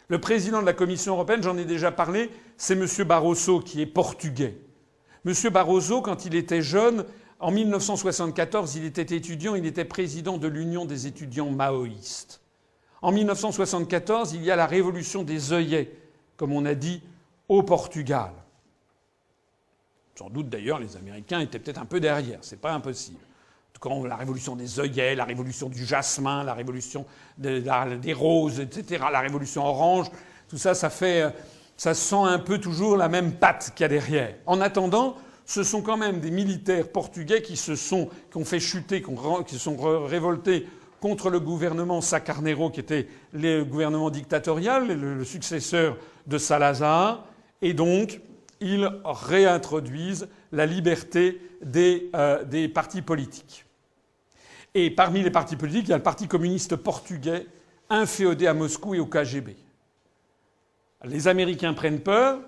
Le président de la Commission européenne, j'en ai déjà parlé, c'est M. Barroso qui est portugais. M. Barroso, quand il était jeune, en 1974, il était étudiant, il était président de l'Union des étudiants maoïstes. En 1974, il y a la révolution des œillets, comme on a dit, au Portugal. Sans doute d'ailleurs, les Américains étaient peut-être un peu derrière, c'est pas impossible. Quand la révolution des œillets, la révolution du jasmin, la révolution des roses, etc., la révolution orange, tout ça, ça sent un peu toujours la même patte qu'il y a derrière. En attendant, ce sont quand même des militaires portugais qui ont fait chuter, qui sont révoltés contre le gouvernement Sá Carneiro, qui était le gouvernement dictatorial, le successeur de Salazar, et donc ils réintroduisent la liberté des partis politiques. Et parmi les partis politiques, il y a le Parti communiste portugais, inféodé à Moscou et au KGB. Les Américains prennent peur,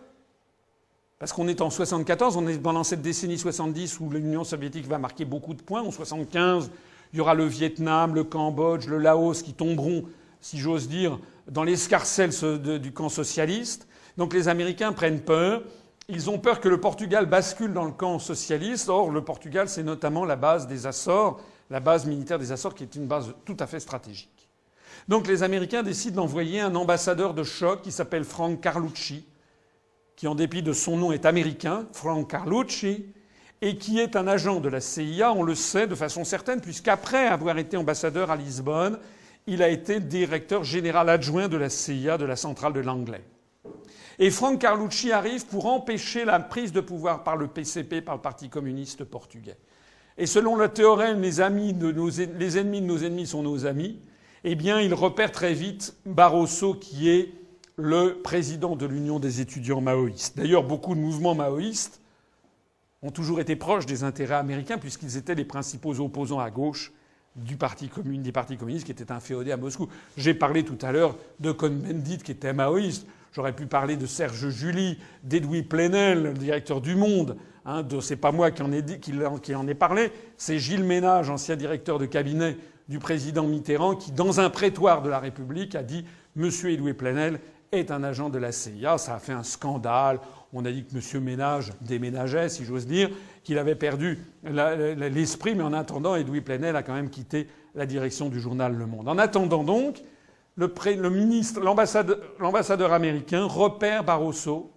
parce qu'on est en 74, on est pendant cette décennie 70 où l'Union soviétique va marquer beaucoup de points. En 75, il y aura le Vietnam, le Cambodge, le Laos qui tomberont, si j'ose dire, dans l'escarcelle du camp socialiste. Donc les Américains prennent peur. Ils ont peur que le Portugal bascule dans le camp socialiste. Or, le Portugal, c'est notamment la base des Açores, la base militaire des Açores, qui est une base tout à fait stratégique. Donc les Américains décident d'envoyer un ambassadeur de choc qui s'appelle Frank Carlucci, qui en dépit de son nom est américain, Frank Carlucci, et qui est un agent de la CIA, on le sait de façon certaine, puisqu'après avoir été ambassadeur à Lisbonne, il a été directeur général adjoint de la CIA, de la centrale de Langley. Et Frank Carlucci arrive pour empêcher la prise de pouvoir par le PCP, par le Parti communiste portugais. Et selon le théorème les ennemis de nos ennemis sont nos amis, eh bien il repère très vite Barroso qui est le président de l'Union des étudiants maoïstes. D'ailleurs, beaucoup de mouvements maoïstes ont toujours été proches des intérêts américains puisqu'ils étaient les principaux opposants à gauche des partis communistes qui étaient inféodés à Moscou. J'ai parlé tout à l'heure de Cohn-Bendit qui était maoïste. J'aurais pu parler de Serge July, d'Edoui Plenel, le directeur du Monde. C'est pas moi qui en ai parlé. C'est Gilles Ménage, ancien directeur de cabinet du président Mitterrand, qui, dans un prétoire de la République, a dit « Monsieur Edoui Plenel est un agent de la CIA ». Ça a fait un scandale. On a dit que M. Ménage déménageait, si j'ose dire, qu'il avait perdu l'esprit. Mais en attendant, Edoui Plenel a quand même quitté la direction du journal Le Monde. En attendant donc, l'ambassadeur américain repère Barroso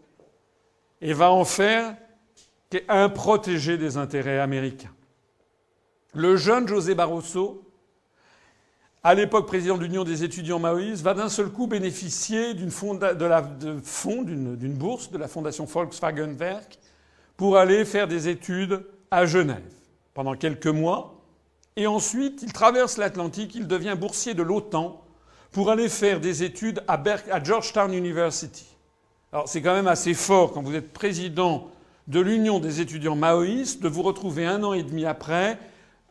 et va en faire un protégé des intérêts américains. Le jeune José Barroso, à l'époque président de l'Union des étudiants maoïstes, va d'un seul coup bénéficier d'une bourse de la fondation Volkswagen Werk pour aller faire des études à Genève pendant quelques mois. Et ensuite, il traverse l'Atlantique, il devient boursier de l'OTAN pour aller faire des études à Georgetown University. Alors c'est quand même assez fort quand vous êtes président de l'Union des étudiants maoïstes de vous retrouver 1 an et demi après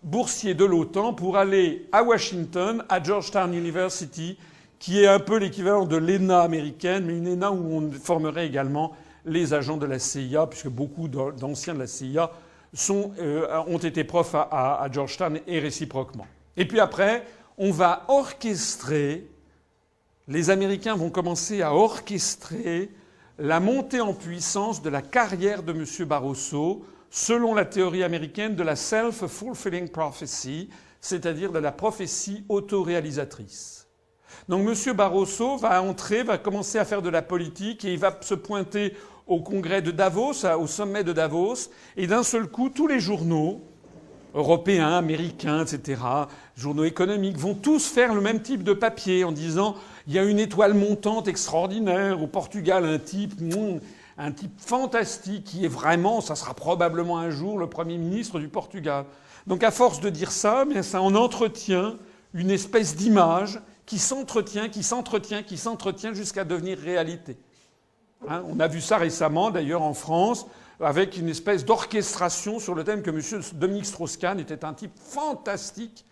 boursier de l'OTAN pour aller à Washington, à Georgetown University, qui est un peu l'équivalent de l'ENA américaine, mais une ENA où on formerait également les agents de la CIA, puisque beaucoup d'anciens de la CIA ont été profs à Georgetown et réciproquement. Et puis après, on va orchestrer, les Américains vont commencer à orchestrer la montée en puissance de la carrière de M. Barroso selon la théorie américaine de la self-fulfilling prophecy, c'est-à-dire de la prophétie autoréalisatrice. Donc M. Barroso va commencer à faire de la politique et il va se pointer au congrès de Davos, au sommet de Davos, et d'un seul coup, tous les journaux européens, américains, etc., journaux économiques, vont tous faire le même type de papier en disant « il y a une étoile montante extraordinaire au Portugal, un type fantastique qui est vraiment, ça sera probablement un jour le Premier ministre du Portugal ». Donc à force de dire ça, bien ça en entretient une espèce d'image qui s'entretient jusqu'à devenir réalité. On a vu ça récemment, d'ailleurs, en France, avec une espèce d'orchestration sur le thème que M. Dominique Strauss-Kahn était un type fantastique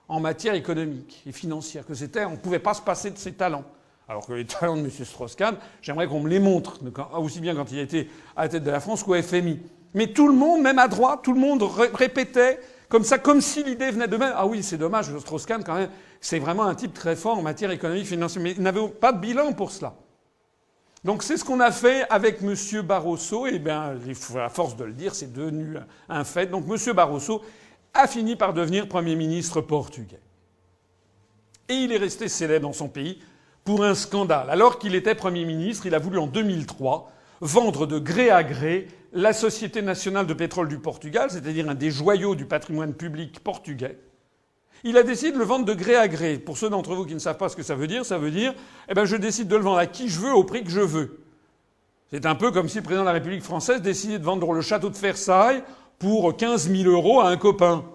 en matière économique et financière, on ne pouvait pas se passer de ses talents. Alors que les talents de M. Strauss-Kahn, j'aimerais qu'on me les montre, aussi bien quand il était à la tête de la France qu'au FMI. Mais tout le monde, même à droite, tout le monde répétait comme ça, comme si l'idée venait de même. Ah oui, c'est dommage, Strauss-Kahn, quand même, c'est vraiment un type très fort en matière économique, financière. Mais il n'avait pas de bilan pour cela. Donc c'est ce qu'on a fait avec M. Barroso. Et bien, à force de le dire, c'est devenu un fait. Donc M. Barroso a fini par devenir Premier ministre portugais. Et il est resté célèbre dans son pays pour un scandale. Alors qu'il était Premier ministre, il a voulu en 2003 vendre de gré à gré la Société nationale de pétrole du Portugal, c'est-à-dire un des joyaux du patrimoine public portugais. Il a décidé de le vendre de gré à gré. Pour ceux d'entre vous qui ne savent pas ce que ça veut dire, je décide de le vendre à qui je veux, au prix que je veux. C'est un peu comme si le président de la République française décidait de vendre le château de Versailles pour 15 000 € à un copain.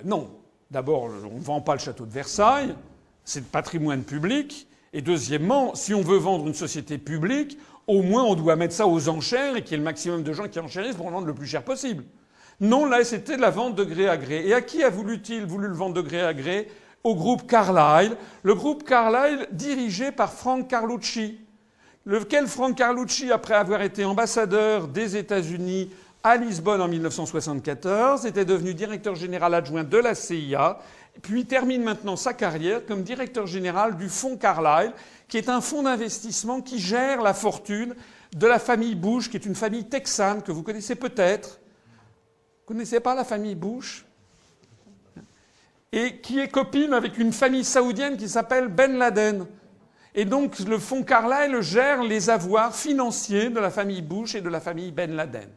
Non. D'abord, on ne vend pas le château de Versailles, c'est le patrimoine public. Et deuxièmement, si on veut vendre une société publique, au moins on doit mettre ça aux enchères et qu'il y ait le maximum de gens qui enchérissent pour le vendre le plus cher possible. Non, là, c'était de la vente de gré à gré. Et à qui a voulu le vendre de gré à gré? Au groupe Carlyle. Le groupe Carlyle dirigé par Frank Carlucci. Lequel Frank Carlucci, après avoir été ambassadeur des États-Unis à Lisbonne en 1974, était devenu directeur général adjoint de la CIA, puis termine maintenant sa carrière comme directeur général du fonds Carlyle, qui est un fonds d'investissement qui gère la fortune de la famille Bush, qui est une famille texane que vous connaissez peut-être. Vous ne connaissez pas la famille Bush? Et qui est copine avec une famille saoudienne qui s'appelle Ben Laden. Et donc le fonds Carlyle gère les avoirs financiers de la famille Bush et de la famille Ben Laden.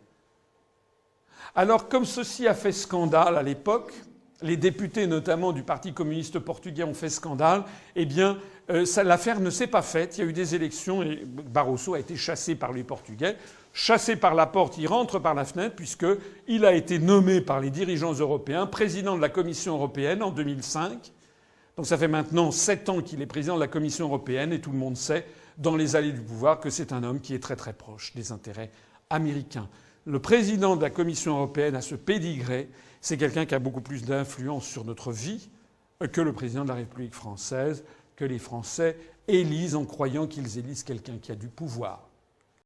Alors, comme ceci a fait scandale à l'époque, les députés notamment du Parti communiste portugais ont fait scandale, eh bien, l'affaire ne s'est pas faite. Il y a eu des élections et Barroso a été chassé par les Portugais. Chassé par la porte, il rentre par la fenêtre puisqu'il a été nommé par les dirigeants européens président de la Commission européenne en 2005. Donc ça fait maintenant 7 ans qu'il est président de la Commission européenne et tout le monde sait, dans les allées du pouvoir, que c'est un homme qui est très très proche des intérêts américains. Le président de la Commission européenne a ce pédigré. C'est quelqu'un qui a beaucoup plus d'influence sur notre vie que le président de la République française, que les Français élisent en croyant qu'ils élisent quelqu'un qui a du pouvoir.